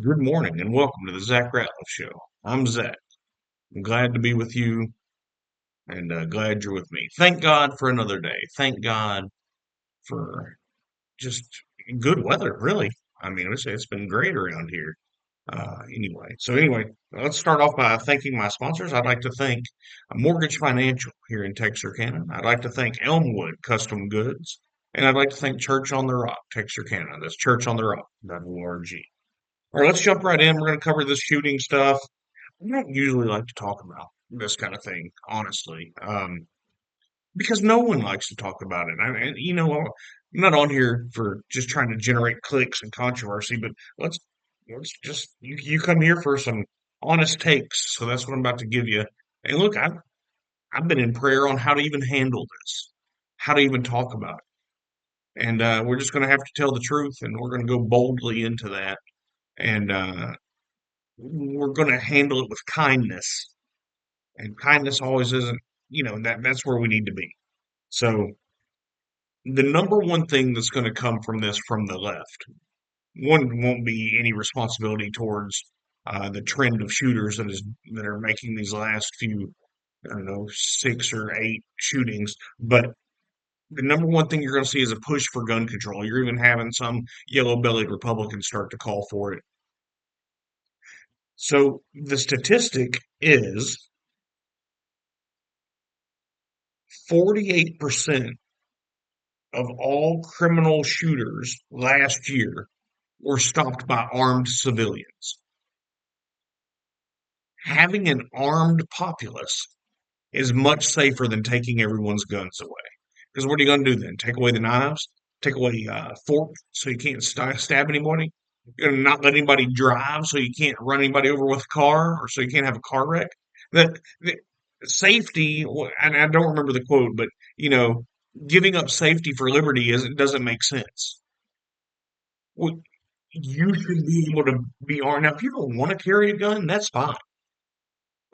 Good morning and welcome to the Zach Ratliff Show. I'm Zach. I'm glad to be with you and glad you're with me. Thank God for another day. Thank God for just good weather, really. I mean, I would say it's been great around here. Anyway, let's start off by thanking my sponsors. I'd like to thank Mortgage Financial here in Texarkana. I'd like to thank Elmwood Custom Goods. And I'd like to thank Church on the Rock, Texarkana. That's churchontherock.org. All right, let's jump right in. We're going to cover this shooting stuff. I don't usually like to talk about this kind of thing, honestly, because no one likes to talk about it. I'm not on here for just trying to generate clicks and controversy, but let's let's just you come here for some honest takes. So that's what I'm about to give you. And look, I've been in prayer on how to even handle this, how to even talk about it, and we're just going to have to tell the truth, and we're going to go boldly into that, and we're going to handle it with kindness. And kindness always isn't, that's where we need to be. So the number one thing that's going to come from this from the left, one won't be any responsibility towards the trend of shooters that are making these last few, I don't know, six or eight shootings. But the number one thing you're going to see is a push for gun control. You're even having some yellow-bellied Republicans start to call for it. So the statistic is 48% of all criminal shooters last year were stopped by armed civilians. Having an armed populace is much safer than taking everyone's guns away. Because what are you going to do then? Take away the knives? Take away forks so you can't stab anybody? You're going to not let anybody drive so you can't run anybody over with a car or so you can't have a car wreck? The safety, and I don't remember the quote, but you know, giving up safety for liberty doesn't make sense. Well, you should be able to be armed. Now, if you don't want to carry a gun, that's fine.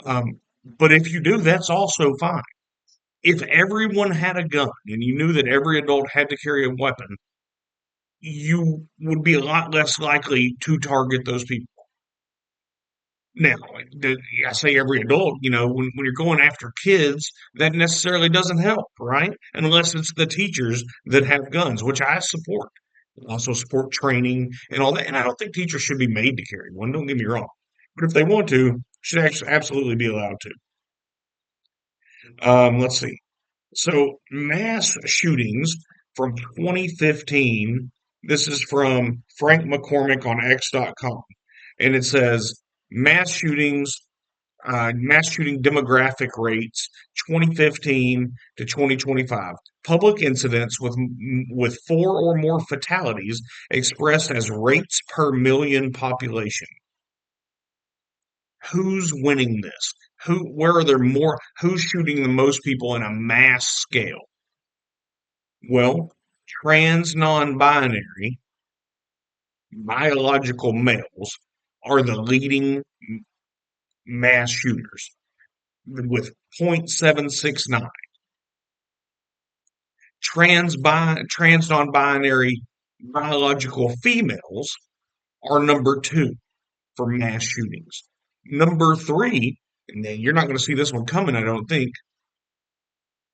But if you do, that's also fine. If everyone had a gun and you knew that every adult had to carry a weapon, you would be a lot less likely to target those people. Now, I say every adult, when you're going after kids, that necessarily doesn't help, right? Unless it's the teachers that have guns, which I support. I also support training and all that. And I don't think teachers should be made to carry one. Don't get me wrong. But if they want to, should actually absolutely be allowed to. Let's see. So mass shootings from 2015. This is from Frank McCormick on X.com. And it says mass shooting demographic rates 2015 to 2025. Public incidents with four or more fatalities expressed as rates per million population. Who's winning this? Where are there more? Who's shooting the most people in a mass scale? Well, trans non-binary biological males are the leading mass shooters with 0.769. Trans non-binary biological females are number two for mass shootings. Number three, and then you're not going to see this one coming, I don't think,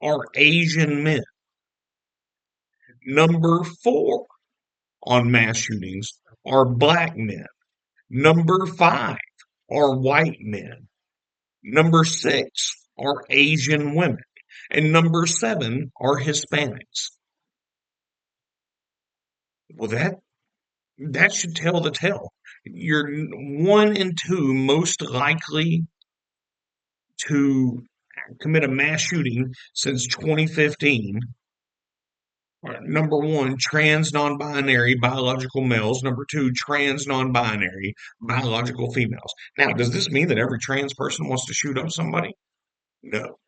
are Asian men. Number four on mass shootings are black men. Number five are white men. Number six are Asian women. And number seven are Hispanics. Well, that should tell the tale. You're one and two most likely to commit a mass shooting since 2015. Number one, trans non-binary biological males. Number two, trans non-binary biological females. Now, does this mean that every trans person wants to shoot up somebody? No.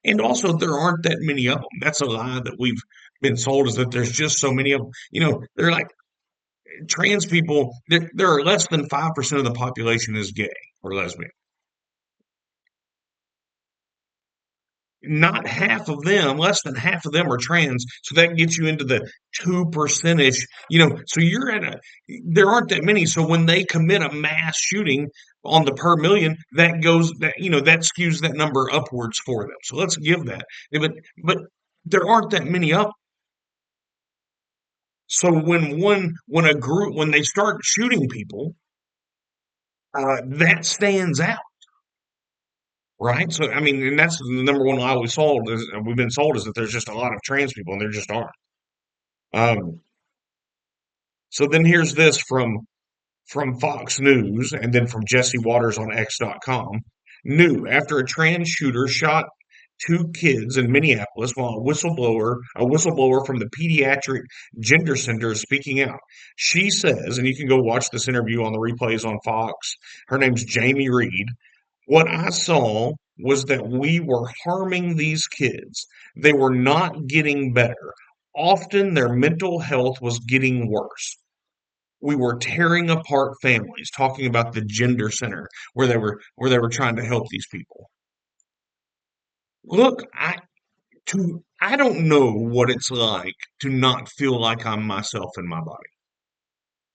And also, there aren't that many of them. That's a lie that we've been sold, is that there's just so many of them. They're like trans people. There are less than 5% of the population is gay or lesbian. Not half of them, less than half of them are trans. So that gets you into the 2% ish, so you're at there aren't that many. So when they commit a mass shooting on the per million, that skews that number upwards for them. So let's give that. But there aren't that many up. So when they start shooting people, that stands out. Right? So, I mean, and that's the number one lie we've been sold is that there's just a lot of trans people, and there just aren't. Um, so then here's this from Fox News and then from Jesse Waters on X.com. New after a trans shooter shot two kids in Minneapolis while a whistleblower from the Pediatric Gender Center is speaking out. She says, and you can go watch this interview on the replays on Fox. Her name's Jamie Reed. What I saw was that we were harming these kids. They were not getting better. Often their mental health was getting worse. We were tearing apart families, talking about the gender center where they were trying to help these people. Look, I don't know what it's like to not feel like I'm myself in my body.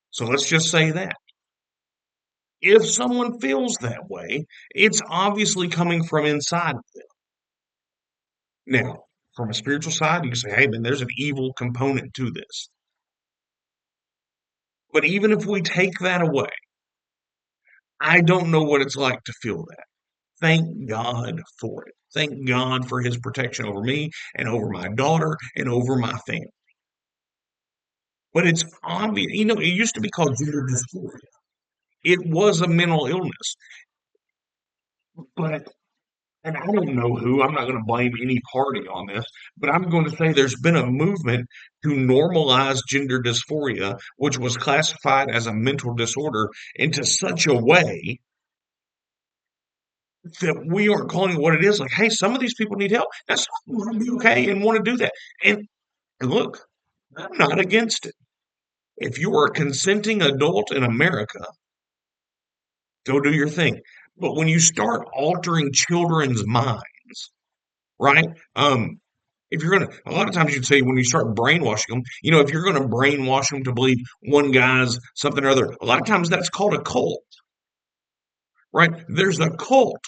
So let's just say that. If someone feels that way, it's obviously coming from inside. Now, from a spiritual side, you can say, hey, man, there's an evil component to this. But even if we take that away, I don't know what it's like to feel that. Thank God for it. Thank God for his protection over me and over my daughter and over my family. But it's obvious, it used to be called gender dysphoria. It was a mental illness. But and I don't know who, I'm not going to blame any party on this, but I'm going to say there's been a movement to normalize gender dysphoria, which was classified as a mental disorder, into such a way that we aren't calling it what it is. Like, hey, some of these people need help. That's want to be okay and want to do that. And look, I'm not against it. If you are a consenting adult in America, go do your thing. But when you start altering children's minds, right? If you're gonna, a lot of times you'd say when you start brainwashing them, if you're gonna brainwash them to believe one guy's something or other, a lot of times that's called a cult, right? There's a cult.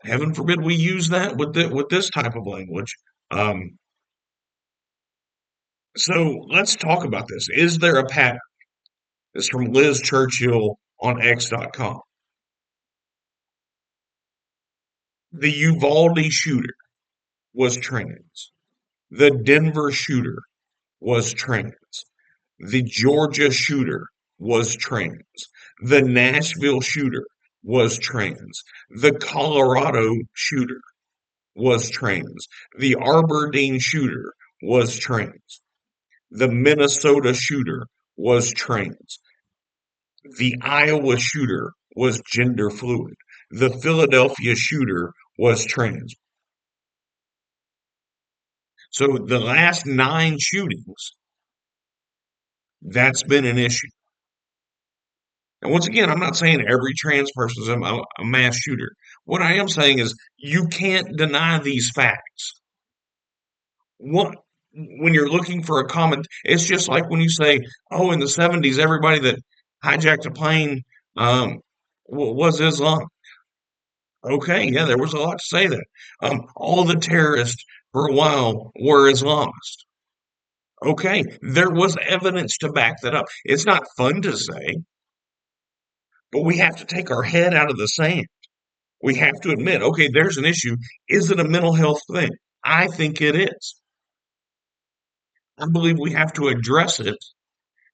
Heaven forbid we use that with this type of language. Um, so let's talk about this. Is there a pattern? This is from Liz Churchill on X.com. The Uvalde shooter was trans. The Denver shooter was trans. The Georgia shooter was trans. The Nashville shooter was trans. The Colorado shooter was trans. The Aberdeen shooter was trans. The Minnesota shooter was trans. The Iowa shooter was gender fluid. The Philadelphia shooter was trans. So the last 9 shootings, that's been an issue. And once again, I'm not saying every trans person is a mass shooter. What I am saying is you can't deny these facts. What when you're looking for a comment, it's just like when you say, "Oh, in the '70s, everybody that hijacked a plane was Islam." Okay, yeah, there was a lot to say that. All the terrorists for a while were Islamists. Okay, there was evidence to back that up. It's not fun to say, but we have to take our head out of the sand. We have to admit, okay, there's an issue. Is it a mental health thing? I think it is. I believe we have to address it,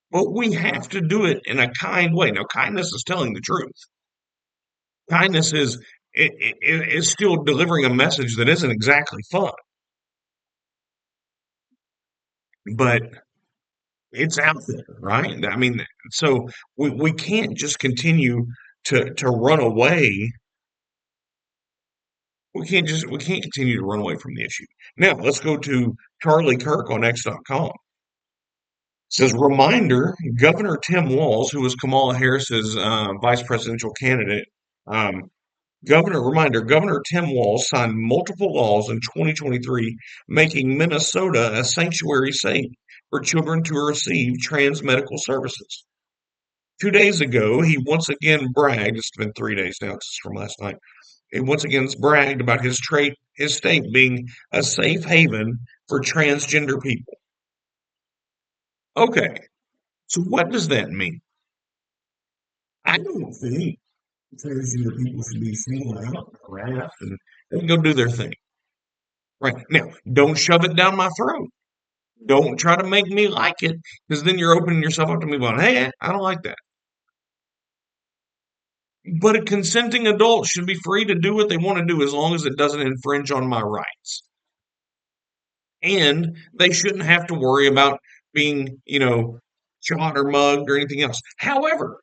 but we have to do it in a kind way. Now, kindness is telling the truth. Kindness is still delivering a message that isn't exactly fun, but it's out there, right? I mean, so we can't just continue to run away. We can't continue to run away from the issue. Now, let's go to Charlie Kirk on X.com. Says reminder: Governor Tim Walz, who was Kamala Harris's vice presidential candidate, Governor Tim Walz signed multiple laws in 2023 making Minnesota a sanctuary state for children to receive trans medical services. 2 days ago, he once again bragged, it's been 3 days now, it's from last night. He once again bragged about his state being a safe haven for transgender people. Okay, so what does that mean? I don't think transgender people should be singled out and harassed and they can go do their thing. Right. Now, don't shove it down my throat. Don't try to make me like it, because then you're opening yourself up to me going, hey, I don't like that. But a consenting adult should be free to do what they want to do as long as it doesn't infringe on my rights. And they shouldn't have to worry about being, shot or mugged or anything else. However,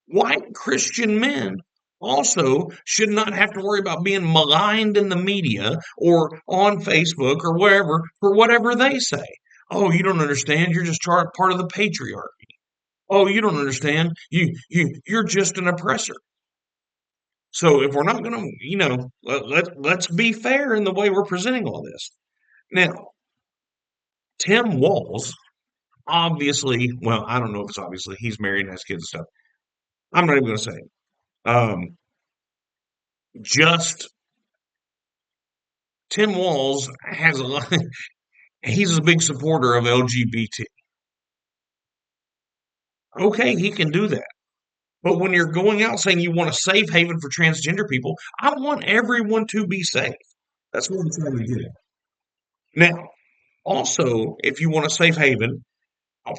white Christian men also should not have to worry about being maligned in the media or on Facebook or wherever for whatever they say. Oh, you don't understand. You're just part of the patriarchy. Oh, you don't understand. You're just an oppressor. So if we're not going to, let's be fair in the way we're presenting all this. Now, Tim Walz, obviously, well, I don't know if it's obviously he's married and has kids and stuff. I'm not even going to say it. Just Tim Walz has a lot. He's a big supporter of LGBT. Okay, he can do that. But when you're going out saying you want a safe haven for transgender people, I want everyone to be safe. That's what I'm trying to get at. Now, also, if you want a safe haven,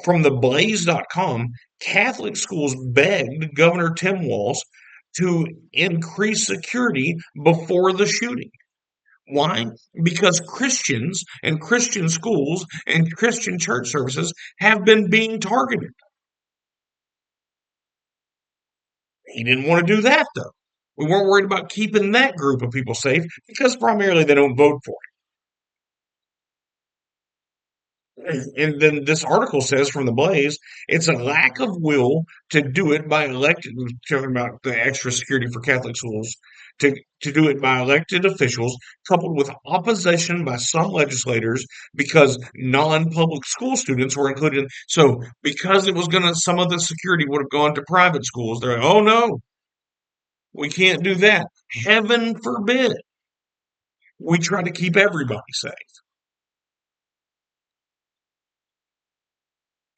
from theblaze.com, Catholic schools begged Governor Tim Walz to increase security before the shooting. Why? Because Christians and Christian schools and Christian church services have been being targeted. He didn't want to do that, though. We weren't worried about keeping that group of people safe because primarily they don't vote for it. And then this article says from the Blaze, it's a lack of will to do it by elected, talking about the extra security for Catholic schools, to do it by elected officials, coupled with opposition by some legislators because non-public school students were included. So because it was going to, some of the security would have gone to private schools, they're like, oh no, we can't do that. Heaven forbid. We try to keep everybody safe.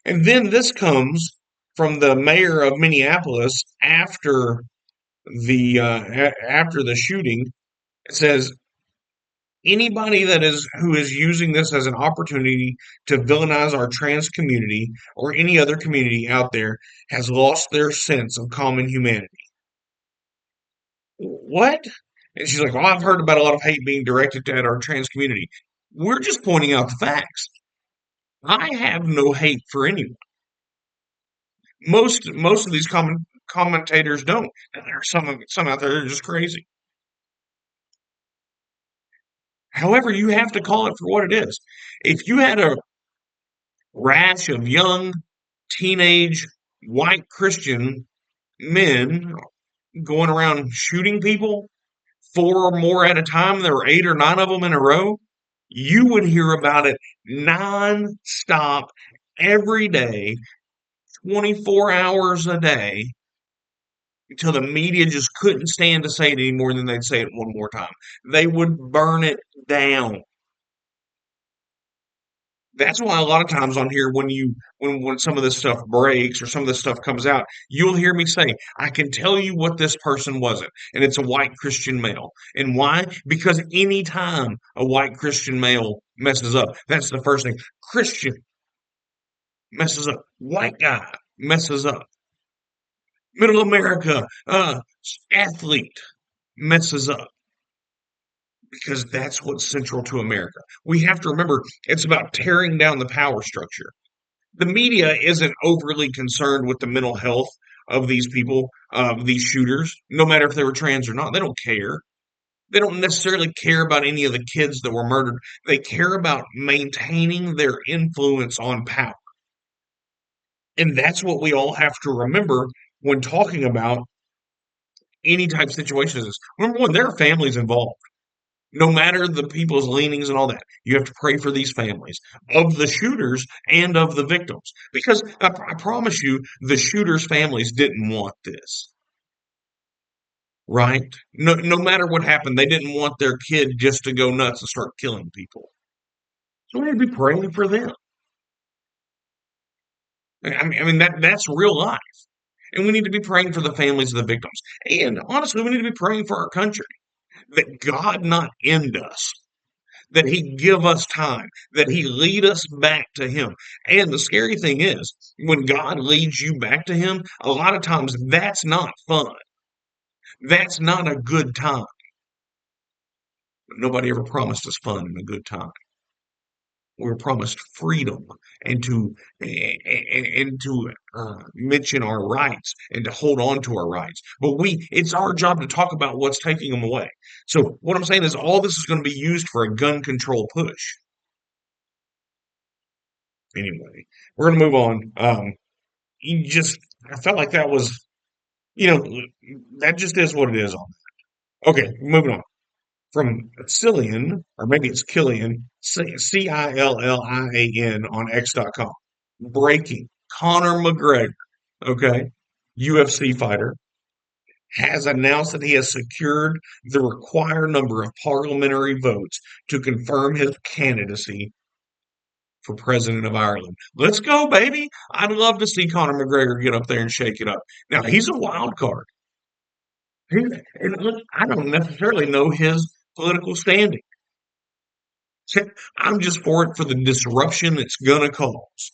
And then this comes from the mayor of Minneapolis after the shooting. It says anybody who is using this as an opportunity to villainize our trans community or any other community out there has lost their sense of common humanity. What? And she's like, well, I've heard about a lot of hate being directed at our trans community. We're just pointing out the facts. I have no hate for anyone. Most of these commentators don't. And there are some out there that are just crazy. However, you have to call it for what it is. If you had a rash of young, teenage, white Christian men going around shooting people, four or more at a time, there were 8 or 9 of them in a row, you would hear about it non-stop every day, 24 hours a day, until the media just couldn't stand to say it any more than they'd say it one more time. They would burn it down. That's why a lot of times on here, when some of this stuff breaks or some of this stuff comes out, you'll hear me say, I can tell you what this person wasn't, and it's a white Christian male. And why? Because anytime a white Christian male messes up, that's the first thing. Christian messes up. White guy messes up. Middle America, athlete messes up. Because that's what's central to America. We have to remember it's about tearing down the power structure. The media isn't overly concerned with the mental health of these people, these shooters, no matter if they were trans or not. They don't care. They don't necessarily care about any of the kids that were murdered. They care about maintaining their influence on power. And that's what we all have to remember when talking about any type of situation as this. Number one, there are families involved. No matter the people's leanings and all that, you have to pray for these families of the shooters and of the victims. Because I promise you, the shooters' families didn't want this, right? No matter what happened, they didn't want their kid just to go nuts and start killing people. So we need to be praying for them. I mean that's real life. And we need to be praying for the families of the victims. And honestly, we need to be praying for our country that God not end us, that He give us time, that He lead us back to Him. And the scary thing is, when God leads you back to Him, a lot of times that's not fun. That's not a good time. Nobody ever promised us fun and a good time. We're promised freedom and to mention our rights and to hold on to our rights. But it's our job to talk about what's taking them away. So what I'm saying is all this is going to be used for a gun control push. Anyway, we're going to move on. You just, I felt like that was, you know, that just is what it is on that. Okay, moving on. From Cillian, or maybe it's Killian, Cillian on X.com. Breaking. Conor McGregor, okay, UFC fighter, has announced that he has secured the required number of parliamentary votes to confirm his candidacy for president of Ireland. Let's go, baby. I'd love to see Conor McGregor get up there and shake it up. Now, he's a wild card. And look, I don't necessarily know his political standing. I'm just for it for the disruption it's going to cause.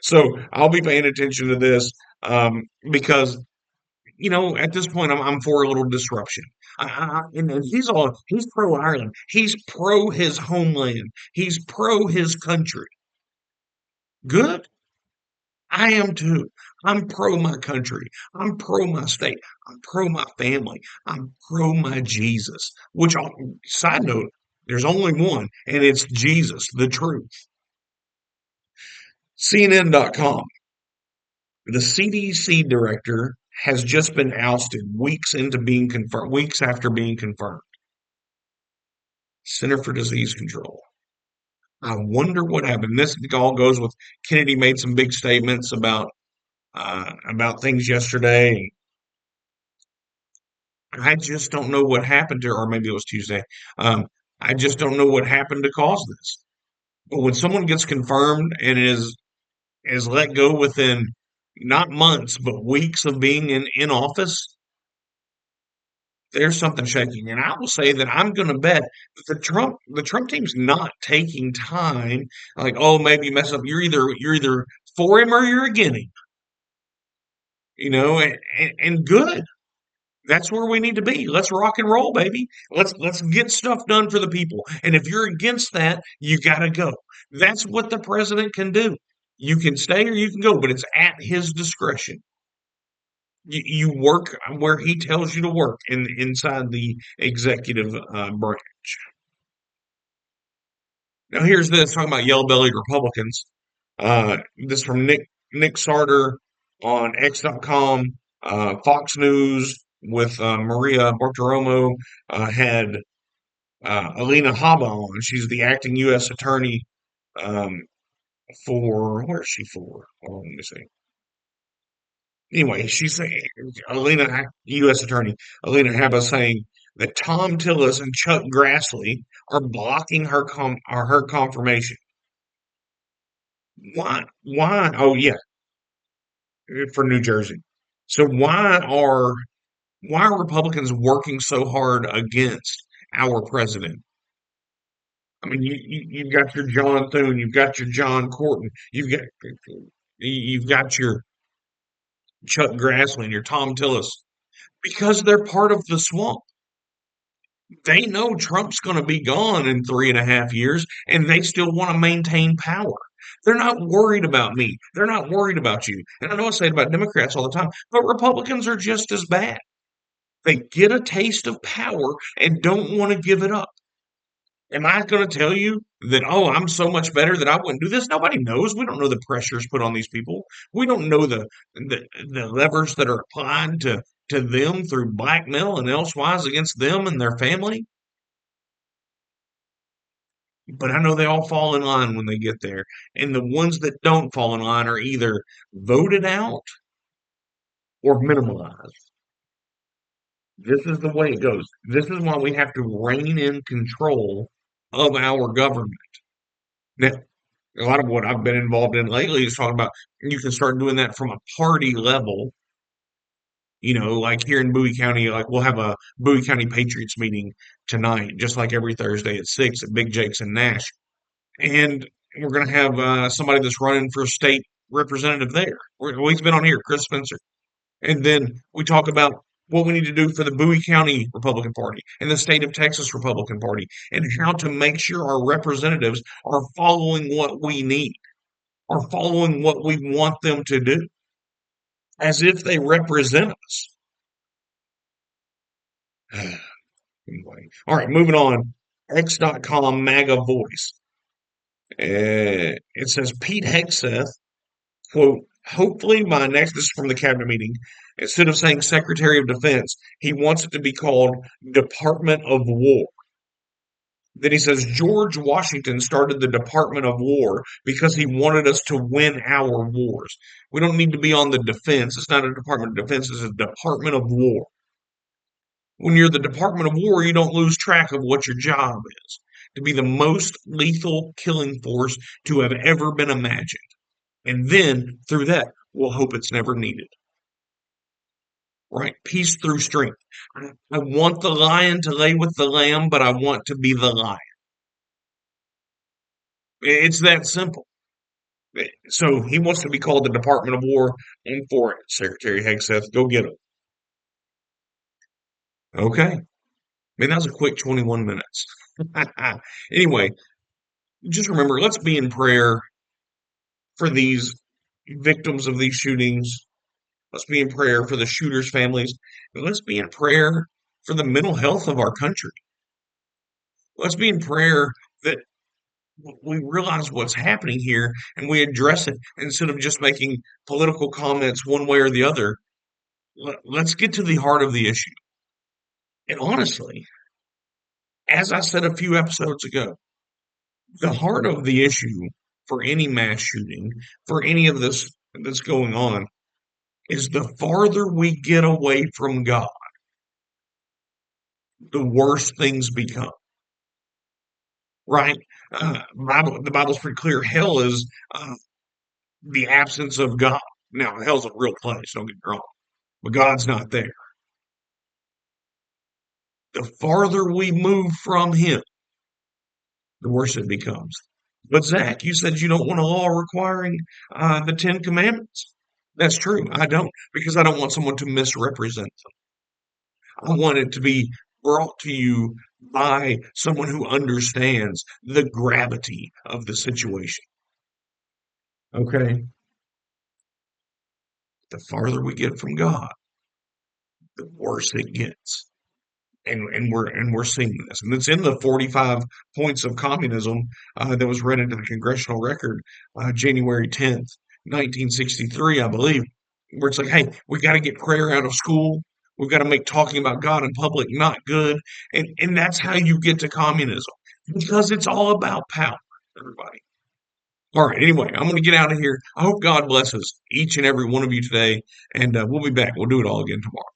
So I'll be paying attention to this because at this point, I'm for a little disruption. And he's pro Ireland. He's pro his homeland. He's pro his country. Good. I am too. I'm pro my country. I'm pro my state. I'm pro my family. I'm pro my Jesus. Side note, there's only one, and it's Jesus, the truth. CNN.com. The CDC director has just been ousted weeks after being confirmed. Center for Disease Control. I wonder what happened. This all goes with Kennedy made some big statements about things yesterday. I just don't know what happened to her, or maybe it was Tuesday. Um, I just don't know what happened to cause this. But when someone gets confirmed and is let go within not months but weeks of being in office, there's something shaking. And I will say that I'm going to bet that the Trump team's not taking time. Like, oh, maybe you mess up. You're either for him or you're against him. And good. That's where we need to be. Let's rock and roll, baby. Let's get stuff done for the people. And if you're against that, you gotta go. That's what the president can do. You can stay or you can go, but it's at his discretion. You work where he tells you to work inside the executive branch. Now here's this talking about yellow-bellied Republicans. This from Nick Sarter on X.com. Fox News with Maria Bartiromo had Alina Habba on. She's the acting U.S. attorney where is she for? Oh, let me see. Anyway, she's saying U.S. attorney Alina Habba saying that Tom Tillis and Chuck Grassley are blocking her confirmation. Why? Why? Oh yeah, for New Jersey. So why are Republicans working so hard against our president? I mean, you've got your John Thune, you've got your John Cornyn, you've got your Chuck Grassley, and your Tom Tillis, because they're part of the swamp. They know Trump's going to be gone in 3.5 years, and they still want to maintain power. They're not worried about me. They're not worried about you. And I know I say it about Democrats all the time, but Republicans are just as bad. They get a taste of power and don't want to give it up. Am I going to tell you that, oh, I'm so much better that I wouldn't do this? Nobody knows. We don't know the pressures put on these people. We don't know the levers that are applied to them through blackmail and elsewise against them and their family. But I know they all fall in line when they get there. And the ones that don't fall in line are either voted out or minimalized. This is the way it goes. This is why we have to rein in control of our government. Now, a lot of what I've been involved in lately is talking about you can start doing that from a party level. Like here in Bowie County, like we'll have a Bowie County Patriots meeting tonight, just like every Thursday at 6 at Big Jake's in Nash. And we're going to have somebody that's running for state representative there. He's been on here, Chris Spencer. And then we talk about what we need to do for the Bowie County Republican Party and the state of Texas Republican Party and how to make sure our representatives are following what we need, are following what we want them to do, as if they represent us. Anyway, all right, moving on. X.com MAGA voice. It says Pete Hegseth, quote, hopefully by next, this is from the cabinet meeting, instead of saying Secretary of Defense, he wants it to be called Department of War. Then he says George Washington started the Department of War because he wanted us to win our wars. We don't need to be on the defense. It's not a Department of Defense, it's a Department of War. When you're the Department of War, you don't lose track of what your job is. To be the most lethal killing force to have ever been imagined. And then, through that, we'll hope it's never needed. Right? Peace through strength. I want the lion to lay with the lamb, but I want to be the lion. It's that simple. So he wants to be called the Department of War. I'm for it, Secretary Hegseth. Go get him. Okay. Man, that was a quick 21 minutes. Anyway, just remember, let's be in prayer for these victims of these shootings. Let's be in prayer for the shooters' families. And let's be in prayer for the mental health of our country. Let's be in prayer that we realize what's happening here and we address it instead of just making political comments one way or the other. Let's get to the heart of the issue. And honestly, as I said a few episodes ago, the heart of the issue for any mass shooting, for any of this that's going on, is the farther we get away from God, the worse things become. Right? The Bible's pretty clear. Hell is the absence of God. Now, hell's a real place, don't get me wrong, but God's not there. The farther we move from Him, the worse it becomes. But Zach, you said you don't want a law requiring the Ten Commandments. That's true. I don't, because I don't want someone to misrepresent them. I want it to be brought to you by someone who understands the gravity of the situation. Okay? The farther we get from God, the worse it gets. And we're seeing this, and it's in the 45 points of communism that was read into the congressional record January 10th, 1963, I believe, where it's like, hey, we got to get prayer out of school. We've got to make talking about God in public not good, and that's how you get to communism because it's all about power, everybody. All right. Anyway, I'm going to get out of here. I hope God blesses each and every one of you today, and we'll be back. We'll do it all again tomorrow.